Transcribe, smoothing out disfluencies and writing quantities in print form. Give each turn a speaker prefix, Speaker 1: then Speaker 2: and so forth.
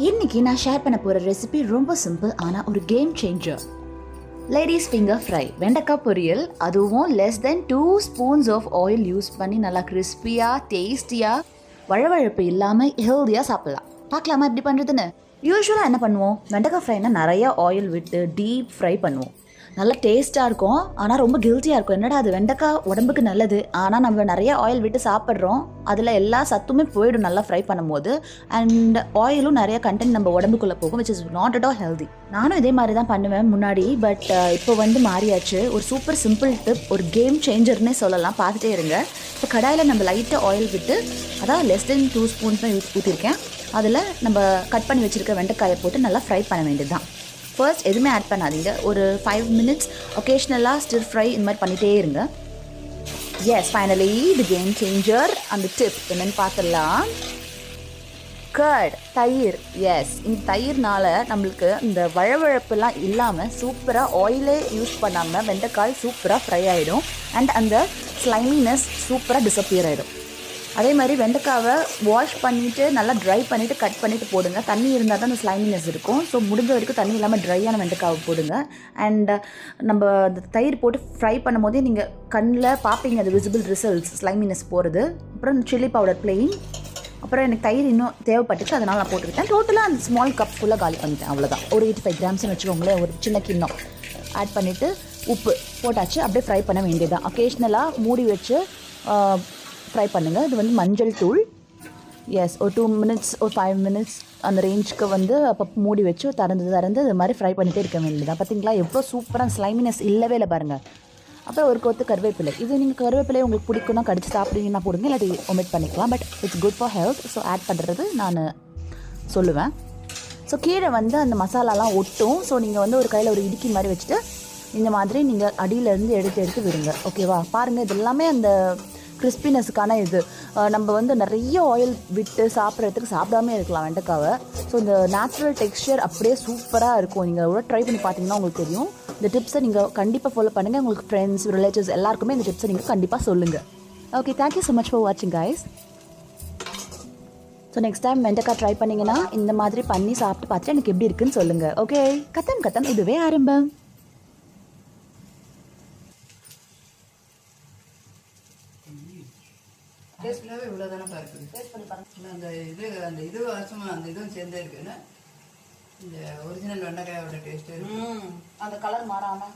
Speaker 1: இன்னைக்கு நான் ஷேர் பண்ண போற ரெசிபி ரொம்ப சிம்பிள் ஆனா ஒரு game changer. Ladies finger fry, வெண்டைக்காய் பொரியல், அதுவும் less then 2 spoons of oil use பண்ணி நல்லா கிறிஸ்பியாக டேஸ்டியாக வழவழப்பு இல்லாமல் ஹெல்த்தியாக சாப்பிட்லாம். பார்க்கலாமா எப்படி பண்ணுறதுன்னு? யூஸ்வலாக என்ன பண்ணுவோம், வெண்டைக்காய் ஃப்ரைனா நிறையா ஆயில் விட்டு டீப் ஃப்ரை பண்ணுவோம். நல்லா டேஸ்ட்டாக இருக்கும், ஆனால் ரொம்ப கில்ட்டியாக இருக்கும். என்னடா அது வெண்டைக்காய் உடம்புக்கு நல்லது, ஆனால் நம்ம நிறைய ஆயில் விட்டு சாப்பிட்றோம், அதில் எல்லா சத்துமே போயிடும் நல்லா ஃப்ரை பண்ணும்போது. அண்ட் ஆயிலும் நிறைய கண்டென்ட் நம்ம உடம்புக்குள்ளே போகும், which is not at all healthy. நானும் இதே மாதிரி தான் பண்ணுவேன் முன்னாடி, பட் இப்போ மாறியாச்சு. ஒரு சூப்பர் சிம்பிள் டிப், ஒரு கேம் சேஞ்சர்னே சொல்லலாம். பார்த்துட்டே இருங்க. இப்போ கடாயில் நம்ம லைட்டாக ஆயில் விட்டு, அதான் லெஸ் தென் 2 ஸ்பூன்ஸ் தான் ஊற்றிருக்கேன். அதில் நம்ம கட் பண்ணி வச்சுருக்க வெண்டைக்காயை போட்டு நல்லா ஃப்ரை பண்ண வேண்டியது தான். ஃபர்ஸ்ட் எதுவுமே ஆட் பண்ணாதீங்க. ஒரு 5 மினிட்ஸ் ஒகேஷ்னலாக ஸ்டிர் ஃப்ரை இந்த மாதிரி பண்ணிகிட்டே இருங்க. Yes, finally the game changer. அந்த டிப் என்னென்னு பார்த்துடலாம். கர்ட், தயிர். எஸ், இந்த தயிர்னால நம்மளுக்கு இந்த வழவழப்புலாம் இல்லாமல் சூப்பராக ஆயிலே யூஸ் பண்ணாமல் வெண்டைக்காய் சூப்பராக ஃப்ரை ஆகிடும். அண்ட் அந்த ஸ்லைமினஸ் சூப்பராக டிஸப்பியர் ஆகிடும். அதே மாதிரி வெண்டைக்காவை வாஷ் பண்ணிவிட்டு நல்லா ட்ரை பண்ணிவிட்டு கட் பண்ணிவிட்டு போடுங்க. தண்ணி இருந்தால் தான் அந்த ஸ்லைமினஸ் இருக்கும். ஸோ முடிஞ்ச வரைக்கும் தண்ணி இல்லாமல் ட்ரையான வெண்டைக்காவை போடுங்க. அண்ட் நம்ம அந்த தயிர் போட்டு ஃப்ரை பண்ணும் போதே நீங்கள் கண்ணில் பார்ப்பீங்க அது விசிபிள் ரிசல்ட்ஸ், ஸ்லைமினஸ் போகிறது. அப்புறம் சில்லி பவுடர் பிளெயின். அப்புறம் எனக்கு தயிர் இன்னும் தேவைப்பட்டுச்சு, அதனால் நான் போட்டுக்கிட்டேன். டோட்டலாக அந்த ஸ்மால் கப் ஃபுல்லாக காலி பண்ணிட்டேன். அவ்வளோதான். ஒரு 85 கிராம்ஸ்னு வச்சுக்கோங்களேன். ஒரு சின்ன கிண்ணம் ஆட் பண்ணிவிட்டு உப்பு போட்டாச்சு. அப்படியே ஃப்ரை பண்ண வேண்டியதுதான். ஒகேஷ்னலாக மூடி வச்சு ஃப்ரை பண்ணுங்கள். இது மஞ்சள் தூள். எஸ், ஒரு 2 மினிட்ஸ் ஒரு 5 மினிட்ஸ் அந்த ரேஞ்சுக்கு அப்போ மூடி வச்சு திறந்து இது மாதிரி ஃப்ரை பண்ணிகிட்டே இருக்க வேண்டியதான். பார்த்தீங்களா எவ்வளோ சூப்பராக ஸ்லைமினஸ் இல்லவே இல்லை பாருங்கள். அப்புறம் ஒரு கொத்து கருவேப்பிலை. இது நீங்கள் கருவேப்பிலை உங்களுக்கு பிடிக்குன்னா கடிச்சு சாப்பிடுங்கன்னா போடுங்க, இல்லாட்டி ஒமிட் பண்ணிக்கலாம். But it's good for health. So add பண்ணுறது நான் சொல்லுவேன். ஸோ கீழே அந்த மசாலாலாம் ஒட்டும். ஸோ நீங்கள் ஒரு கையில் ஒரு இடுக்கி மாதிரி வச்சுட்டு இந்த மாதிரி நீங்கள் அடியிலேருந்து எடுத்து விடுங்க. ஓகேவா? பாருங்கள், இது எல்லாமே அந்த கிறிஸ்பினஸுக்கான இது. நம்ம நிறைய ஆயில் விட்டு சாப்பிட்றதுக்கு சாப்பிடாமே இருக்கலாம் வெண்டைக்காவை. ஸோ இந்த நேச்சுரல் டெக்ஸ்சர் அப்படியே சூப்பராக இருக்கும். நீங்கள் எவ்வளோ ட்ரை பண்ணி பார்த்தீங்கன்னா உங்களுக்கு தெரியும். இந்த டிப்ஸை நீங்கள் கண்டிப்பாக ஃபாலோ பண்ணுங்கள். உங்களுக்கு ஃப்ரெண்ட்ஸ், ரிலேட்டிவ்ஸ் எல்லாருக்குமே இந்த டிப்ஸை நீங்கள் கண்டிப்பாக சொல்லுங்கள். Okay, thank you so much for வாட்சிங் கைஸ். ஸோ நெக்ஸ்ட் டைம் வெண்டைக்காய் ட்ரை பண்ணிங்கன்னா இந்த மாதிரி பண்ணி சாப்பிட்டு பார்த்துட்டு எனக்கு எப்படி இருக்குன்னு சொல்லுங்கள். ஓகே, கத்தம் இதுவே ஆரம்பம்.
Speaker 2: டேஸ்ட்லாவே இவ்வளோ தானே இருக்குது. டேஸ்ட் பண்ணி பாருங்க. அந்த இது வாசமா அந்த இதுவும் சேர்ந்தே இருக்குன்னா இந்த ஒரிஜினல் வெண்டைக்காயோட டேஸ்ட்டு
Speaker 1: அந்த கலர் மாறாமல்